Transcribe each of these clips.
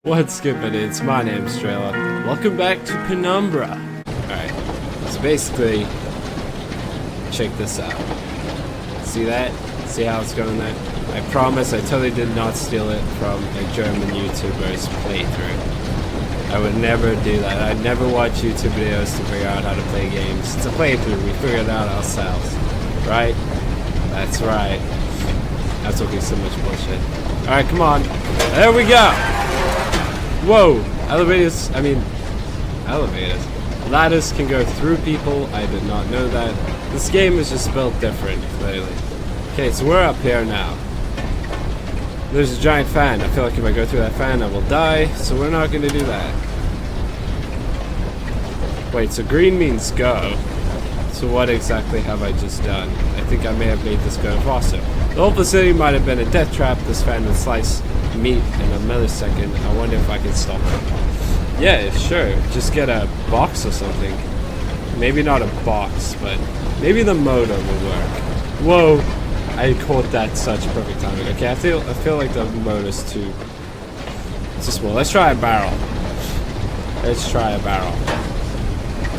What's good, buddies? My name's Trailer. Welcome back to Penumbra. Alright, so basically, check this out. See that? See how it's going there? I promise I totally did not steal it from a German YouTuber's playthrough. I would never do that. I'd never watch YouTube videos to figure out how to play games. It's a playthrough. We figure it out ourselves. Right? That's right. I'm talking so much bullshit. Alright, come on. There we go! Whoa! Elevators, ladders can go through people. I did not know that. This game is just built different, clearly. Okay, so we're up here now. There's a giant fan. I feel like if I go through that fan, I will die, so we're not going to do that. Wait, so green means go. So what exactly have I just done? I think I may have made this go faster. The whole facility might have been a death trap. This fan would slice meat in a millisecond. I wonder if I can stop it. Yeah, sure. Just get a box or something. Maybe not a box, but maybe the motor will work. Whoa! I caught that such perfect timing. Okay, I feel like the motor's too small. Let's try a barrel. Let's try a barrel.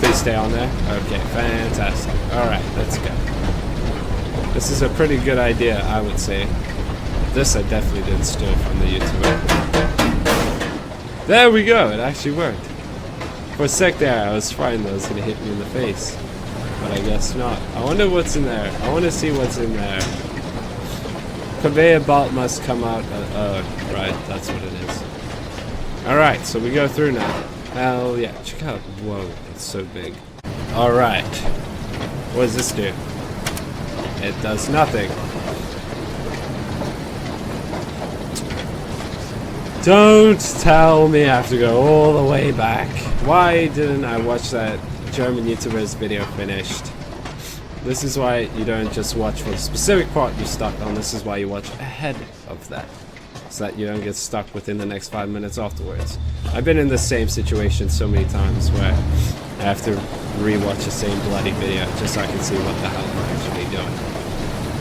Please stay on there. Okay, fantastic. Alright, let's go. This is a pretty good idea, I would say. This I definitely didn't steal from the YouTuber. There we go, it actually worked. For a sec there, I was frightened that it was going to hit me in the face. But I guess not. I wonder what's in there. I want to see what's in there. Conveyor belt must come out. Right, that's what it is. Alright, so we go through now. Hell yeah, check out. Whoa, it's so big. Alright. What does this do? It does nothing. Don't tell me I have to go all the way back. Why didn't I watch that German YouTuber's video finished? This is why you don't just watch for the specific part you're stuck on. This is why you watch ahead of that, so that you don't get stuck within the next 5 minutes afterwards. I've been in the same situation so many times where I have to rewatch the same bloody video just so I can see what the hell I'm actually doing.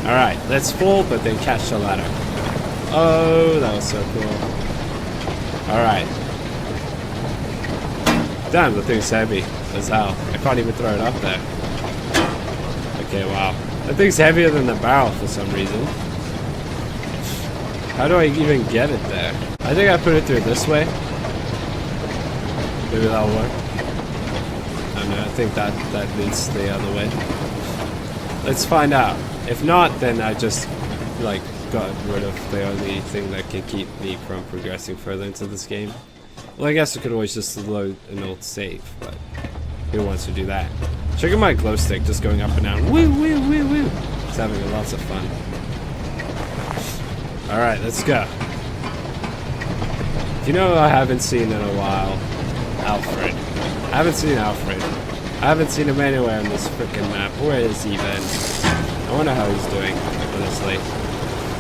Alright, let's fall, but then catch the ladder. Oh, that was so cool. Alright. Damn, the thing's heavy as hell. I can't even throw it up there. Okay, wow. That thing's heavier than the barrel for some reason. How do I even get it there? I think I put it through this way. Maybe that'll work. I don't know, I think that leads the other way. Let's find out. If not, then I just, like, got rid of the only thing that can keep me from progressing further into this game. Well, I guess I could always just load an old save, but who wants to do that? Check out my glow stick just going up and down. Woo, woo, woo, woo. It's having lots of fun. Alright, let's go. You know I haven't seen in a while? Alfred. I haven't seen Alfred. I haven't seen him anywhere on this freaking map. Where is he been? I wonder how he's doing, honestly.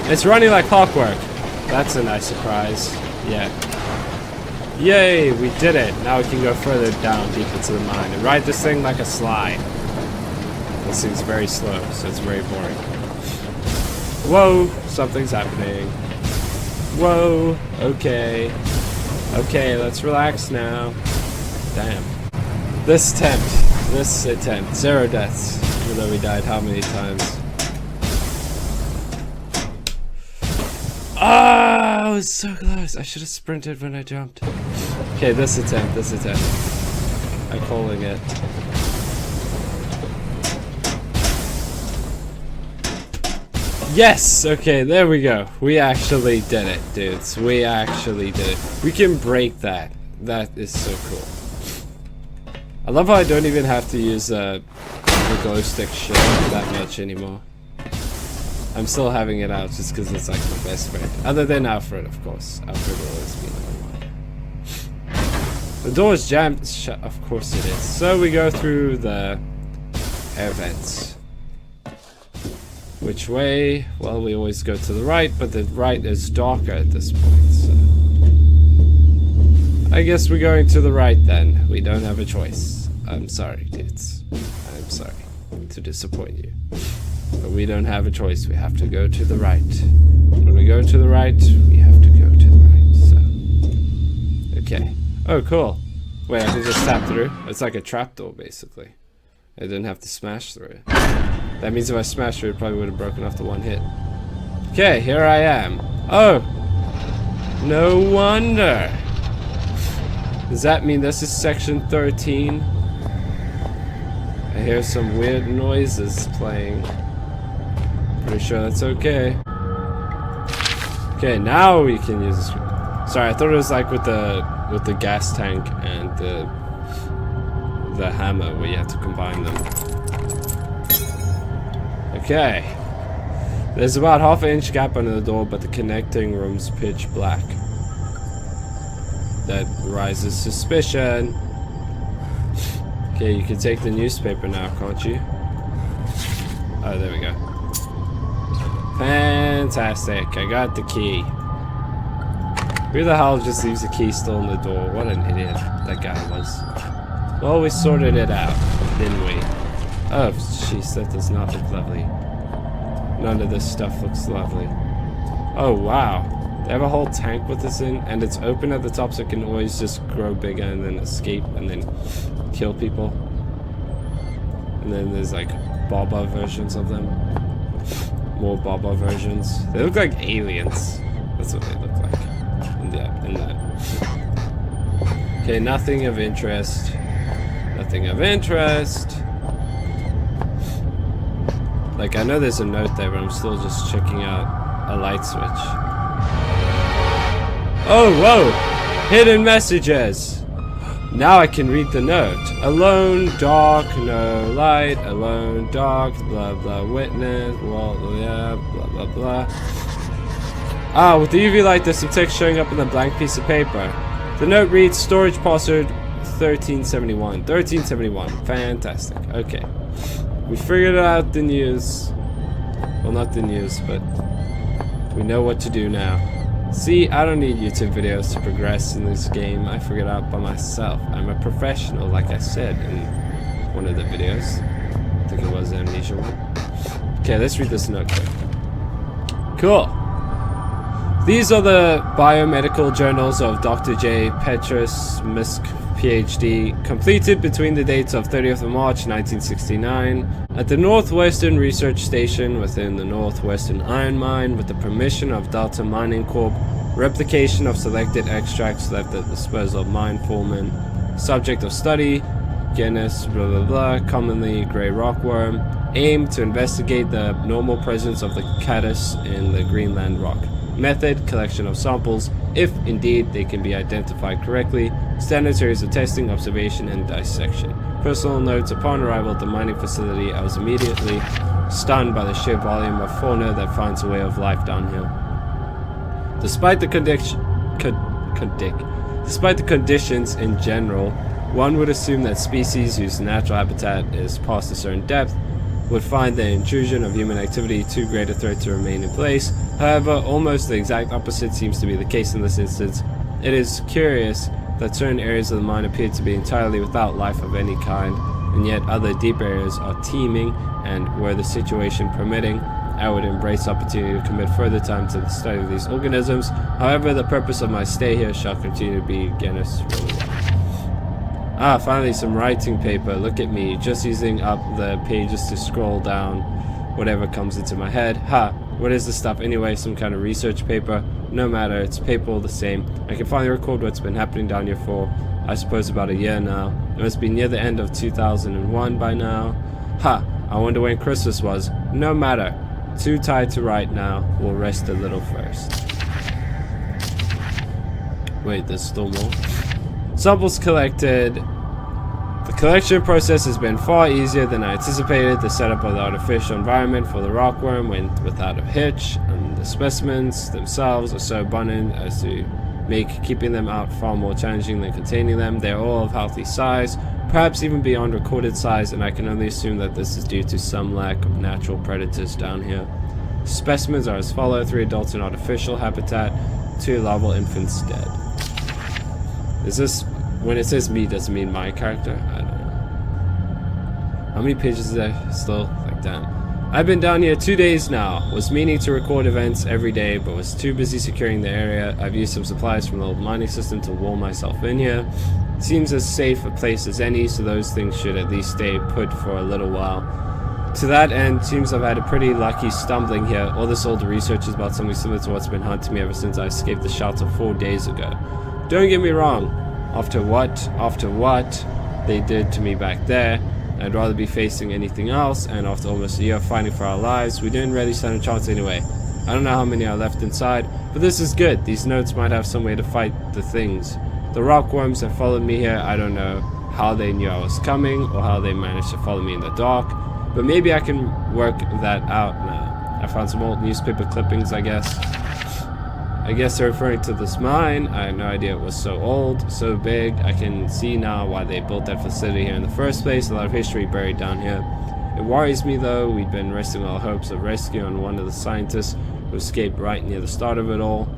It's running like clockwork. That's a nice surprise. Yeah. Yay, we did it. Now we can go further down deep into the mine and ride this thing like a slide. This thing's very slow, so it's very boring. Whoa, something's happening. Whoa, okay. Okay, let's relax now. Damn. This attempt, 0 deaths. Even though we died how many times? Ah, I was so close. I should have sprinted when I jumped. Okay, this attempt. I'm calling it. Yes! Okay, there we go. We actually did it, dudes. We actually did it. We can break that. That is so cool. I love how I don't even have to use the glow stick shit that much anymore. I'm still having it out just because it's like my best friend. Other than Alfred, of course. Alfred will always be number one. The door is jammed shut. Of course it is. So we go through the air vents. Which way? Well, we always go to the right, but the right is darker at this point, so I guess we're going to the right then. We don't have a choice. I'm sorry, dudes. I'm sorry to disappoint you. But we don't have a choice. We have to go to the right. When we go to the right, we have to go to the right. So Okay. Oh, cool. Wait, I can just tap through? It's like a trapdoor, basically. I didn't have to smash through it. That means if I smashed through it, probably would have broken off the one hit. Okay, here I am. Oh! No wonder! Does that mean this is section 13? I hear some weird noises playing. Pretty sure that's okay. Okay, now we can use this. Sorry, I thought it was like with the gas tank and the hammer where you have to combine them. Okay. There's about half-inch gap under the door, but the connecting room's pitch black. That rises suspicion. Okay, you can take the newspaper now, can't you? Oh, there we go. Fantastic, I got the key. Who the hell just leaves the key still in the door? What an idiot that guy was. Well, we sorted it out, didn't we? Oh, jeez, that does not look lovely. None of this stuff looks lovely. Oh, wow. They have a whole tank with this in, and it's open at the top so it can always just grow bigger and then escape and then kill people. And then there's like Baba versions of them. More Baba versions. They look like aliens. That's what they look like. In that. Okay, nothing of interest. Nothing of interest. Like, I know there's a note there, but I'm still just checking out a light switch. Oh, whoa! Hidden messages! Now I can read the note. Alone, dark, no light. Alone, dark, blah, blah, witness, well, yeah, blah, blah, blah. Ah, with the UV light, there's some text showing up in the blank piece of paper. The note reads, storage password 1371. 1371. Fantastic. Okay. We figured out the news. Well, not the news, but we know what to do now. See, I don't need YouTube videos to progress in this game. I figured it out by myself. I'm a professional, like I said in one of the videos. I think it was the Amnesia one. Okay, let's read this note quick. Cool. These are the biomedical journals of Dr. J. Petrus Misk, PhD, completed between the dates of 30th of March 1969 at the Northwestern Research Station within the Northwestern Iron Mine with the permission of Delta Mining Corp. Replication of selected extracts left at the disposal of mine foreman. Subject of study, Guinness, blah blah blah, commonly grey rockworm. Aim to investigate the abnormal presence of the caddis in the Greenland rock. Method, collection of samples, if indeed they can be identified correctly. Standard series of testing, observation, and dissection. Personal notes: upon arrival at the mining facility, I was immediately stunned by the sheer volume of fauna that finds a way of life downhill. Despite the conditions in general, one would assume that species whose natural habitat is past a certain depth would find the intrusion of human activity too great a threat to remain in place. However, almost the exact opposite seems to be the case in this instance. It is curious that certain areas of the mine appear to be entirely without life of any kind, and yet other deep areas are teeming, and were the situation permitting, I would embrace the opportunity to commit further time to the study of these organisms. However, the purpose of my stay here shall continue to be Guinness. Ah, finally some writing paper. Look at me, just using up the pages to scroll down whatever comes into my head. Ha, what is this stuff anyway? Some kind of research paper? No matter, it's paper all the same. I can finally record what's been happening down here for, I suppose, about a year now. It must be near the end of 2001 by now. Ha, I wonder when Christmas was. No matter, too tired to write now. We'll rest a little first. Wait, there's still more? Samples collected. The collection process has been far easier than I anticipated. The setup of the artificial environment for the rockworm went without a hitch, and the specimens themselves are so abundant as to make keeping them out far more challenging than containing them. They are all of healthy size, perhaps even beyond recorded size, and I can only assume that this is due to some lack of natural predators down here. Specimens are as follows: 3 adults in artificial habitat, 2 larval infants dead. Is this, when it says me, does it mean my character? I don't know. How many pages is there still? Like, damn. I've been down here 2 days now. Was meaning to record events every day, but was too busy securing the area. I've used some supplies from the old mining system to wall myself in here. Seems as safe a place as any, so those things should at least stay put for a little while. To that end, seems I've had a pretty lucky stumbling here. All this old research is about something similar to what's been hunting me ever since I escaped the shelter 4 days ago. Don't get me wrong, after what they did to me back there, I'd rather be facing anything else, and after almost a year of fighting for our lives, we didn't really stand a chance anyway. I don't know how many are left inside, but this is good. These notes might have some way to fight the things. The rockworms have followed me here. I don't know how they knew I was coming, or how they managed to follow me in the dark, but maybe I can work that out now. I found some old newspaper clippings, I guess. I guess they're referring to this mine. I had no idea it was so old, so big. I can see now why they built that facility here in the first place. A lot of history buried down here. It worries me though. We'd been resting all hopes of rescue on one of the scientists who escaped right near the start of it all.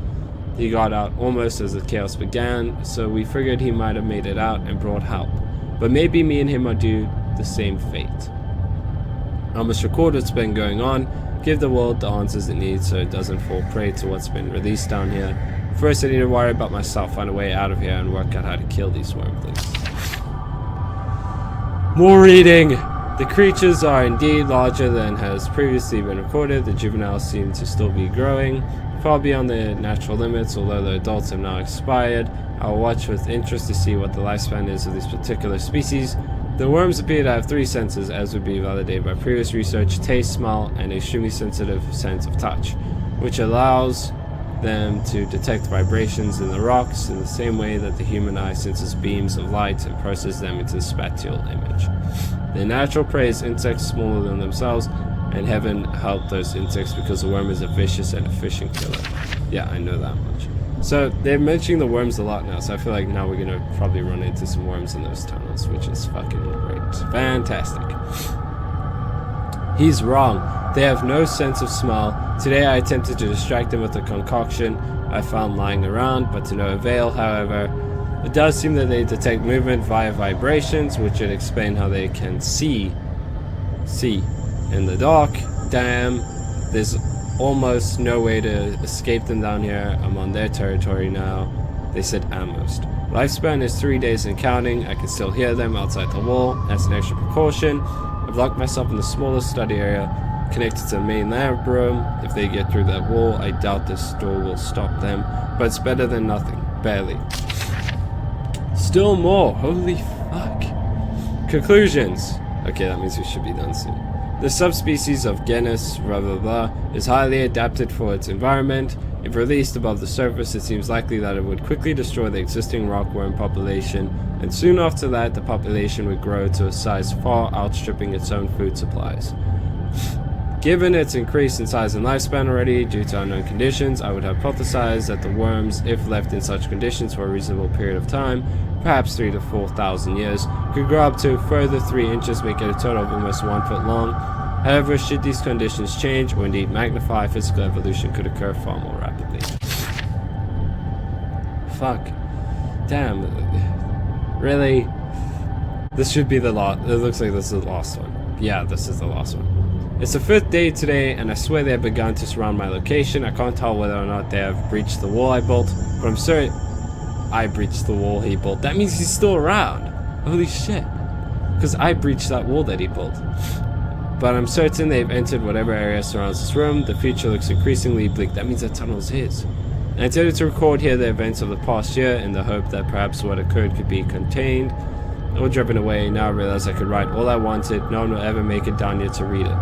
He got out almost as the chaos began, so we figured he might have made it out and brought help. But maybe me and him are due the same fate. I must record what's been going on, give the world the answers it needs so it doesn't fall prey to what's been released down here. First I need to worry about myself, find a way out of here, and work out how to kill these wormlings. More reading! The creatures are indeed larger than has previously been recorded. The juveniles seem to still be growing, far beyond their natural limits, although the adults have now expired. I will watch with interest to see what the lifespan is of these particular species. The worms appear to have 3 senses, as would be validated by previous research: taste, smell, and an extremely sensitive sense of touch, which allows them to detect vibrations in the rocks in the same way that the human eye senses beams of light and processes them into a spatial image. Their natural prey is insects smaller than themselves, and heaven help those insects because the worm is a vicious and efficient killer. Yeah, I know that much. So they're mentioning the worms a lot now, so I feel like now we're gonna probably run into some worms in those tunnels, which is fucking great. Fantastic. He's wrong. They have no sense of smell. Today I attempted to distract them with a concoction I found lying around, but to no avail. However, it does seem that they detect movement via vibrations, which would explain how they can see in the dark. Damn, there's almost no way to escape them down here. I'm on their territory now. They said almost. Lifespan is 3 days and counting. I can still hear them outside the wall. That's an extra precaution. I've locked myself in the smallest study area connected to the main lab room. If they get through that wall, I doubt this door will stop them, but it's better than nothing. Barely. Still more. Holy fuck. Conclusions. Okay, that means we should be done soon. The subspecies of genus blah blah blah is highly adapted for its environment. If released above the surface, it seems likely that it would quickly destroy the existing rockworm population, and soon after that the population would grow to a size far outstripping its own food supplies. Given its increase in size and lifespan already due to unknown conditions, I would hypothesize that the worms, if left in such conditions for a reasonable period of time, perhaps 3,000 to 4,000 years, could grow up to a further 3 inches, making a total of almost 1 foot long. However, should these conditions change, or indeed magnify, physical evolution could occur far more rapidly. Fuck. Damn. Really? This should be the last. It looks like this is the last one. Yeah, this is the last one. It's the 5th day today, and I swear they have begun to surround my location. I can't tell whether or not they have breached the wall I built, but I'm certain I breached the wall he built. That means he's still around. Holy shit. Because I breached that wall that he built. But I'm certain they've entered whatever area surrounds this room. The future looks increasingly bleak. That means that tunnel is his. And I intended to record here the events of the past year in the hope that perhaps what occurred could be contained. All driven away, now I realize I could write all I wanted. No one will ever make it down here to read it.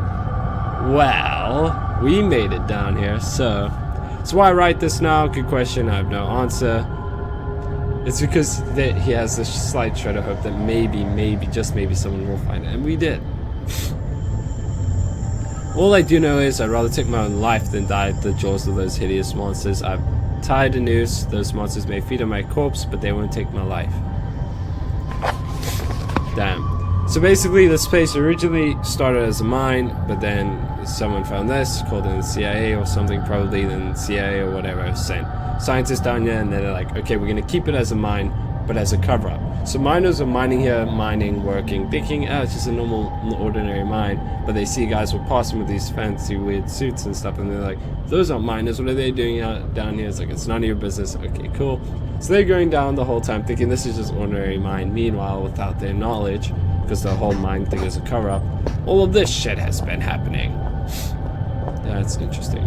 Well, we made it down here, so why I write this now. Good question, I have no answer. It's because he has this slight shred of hope that maybe, just maybe someone will find it, and we did. All I do know is I'd rather take my own life than die at the jaws of those hideous monsters. I've tied a noose. Those monsters may feed on my corpse, but they won't take my life. Damn. So basically, this place originally started as a mine, but then someone found this, called in the CIA or something, probably then CIA or whatever, sent scientists down here, and then they're like, okay, we're gonna keep it as a mine, but as a cover-up. So miners are mining here, working, thinking, it's just a normal, ordinary mine, but they see guys will pass them with these fancy, weird suits and stuff, and they're like, those aren't miners, what are they doing down here? It's like, it's none of your business. Okay, cool. So they're going down the whole time thinking this is just ordinary mine. Meanwhile, without their knowledge, because the whole mine thing is a cover-up, all of this shit has been happening. That's interesting.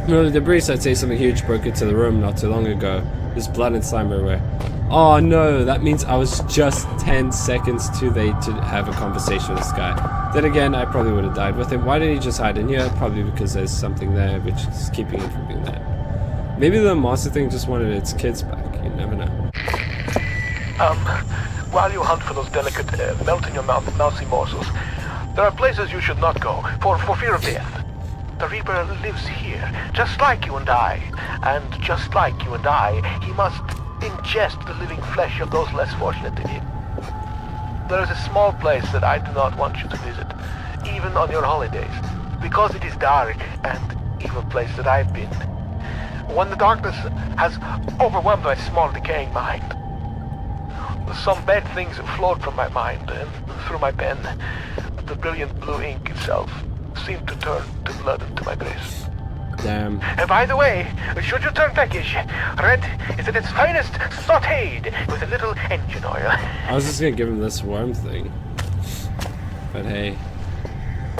No, the debris, I'd say something huge broke into the room not too long ago. There's blood and slime everywhere. Oh no, that means I was just 10 seconds too late to have a conversation with this guy. Then again, I probably would have died with him. Why did he just hide in here? Probably because there's something there which is keeping him from doing that. Maybe the monster thing just wanted its kids back. You never know. While you hunt for those delicate, melt-in-your-mouth mousy morsels, there are places you should not go, for fear of death. The Reaper lives here, just like you and I. And just like you and I, he must ingest the living flesh of those less fortunate than him. There is a small place that I do not want you to visit, even on your holidays, because it is dark and evil place that I've been. When the darkness has overwhelmed my small decaying mind, some bad things flowed from my mind and through my pen. The brilliant blue ink itself seemed to turn to blood into my brace. Damn. And by the way, should you turn peckish, red is at its finest sautéed with a little engine oil. I was just gonna give him this worm thing. But hey.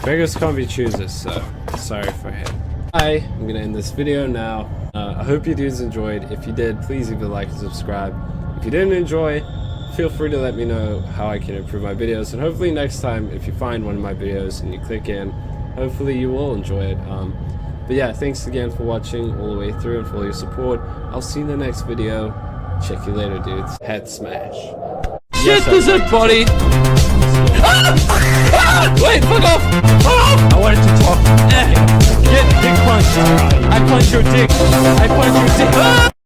Beggars can't be choosers, so sorry for him. Hi, I'm gonna end this video now. I hope you dudes enjoyed. If you did, please leave a like and subscribe. If you didn't enjoy, feel free to let me know how I can improve my videos. And hopefully next time, if you find one of my videos and you click in, hopefully you will enjoy it. But yeah, thanks again for watching all the way through and for all your support. I'll see you in the next video. Check you later, dudes. Head smash. Yes, there's a body! Wait, fuck off! I wanted to talk. Get dick punch. I punch your dick. I punch your dick.